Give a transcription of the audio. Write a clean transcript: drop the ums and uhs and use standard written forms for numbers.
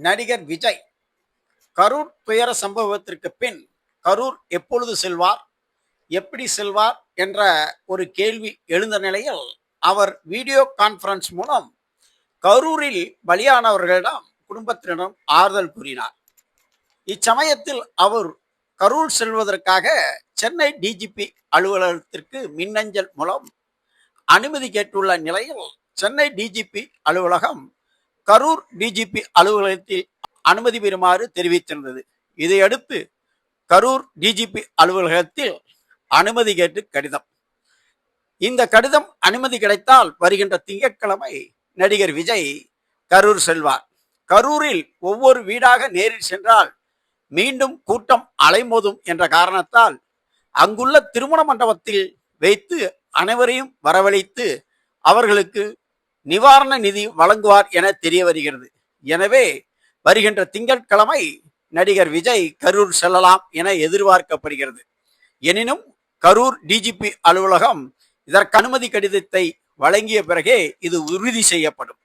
நடிகர் விஜய் கரூர் துயர சம்பவத்திற்கு பின் கரூர் எப்பொழுது செல்வார், எப்படி செல்வார் என்ற ஒரு கேள்வி எழுந்த நிலையில் அவர் வீடியோ கான்பரன்ஸ் மூலம் கரூரில் பலியானவர்களிடம் குடும்பத்தினரிடம் ஆறுதல் கூறினார். இச்சமயத்தில் அவர் கரூர் செல்வதற்காக சென்னை டிஜிபி அலுவலகத்திற்கு மின்னஞ்சல் மூலம் அனுமதி கேட்டுள்ள நிலையில் சென்னை டிஜிபி அலுவலகம் கரூர் டிஜிபி அலுவலகத்தில் அனுமதி பெறுமாறு தெரிவித்திருந்தது. இதையடுத்து கரூர் டிஜிபி அலுவலகத்தில் அனுமதி கேட்டு கடிதம். இந்த கடிதம் அனுமதி கிடைத்தால் வருகின்ற திங்கட்கிழமை நடிகர் விஜய் கரூர் செல்வார். கரூரில் ஒவ்வொரு வீடாக நேரில் சென்றால் மீண்டும் கூட்டம் அலைமோதும் என்ற காரணத்தால் அங்குள்ள திருமண மண்டபத்தில் வைத்து அனைவரையும் வரவழைத்து அவர்களுக்கு நிவாரண நிதி வழங்குவார் என தெரிய வருகிறது. எனவே வருகின்ற திங்கட்கிழமை நடிகர் விஜய் கரூர் செல்லலாம் என எதிர்பார்க்கப்படுகிறது. எனினும் கரூர் டிஜிபி அலுவலகம் இதற்கு அனுமதி கடிதத்தை வழங்கிய பிறகே இது உறுதி செய்யப்படும்.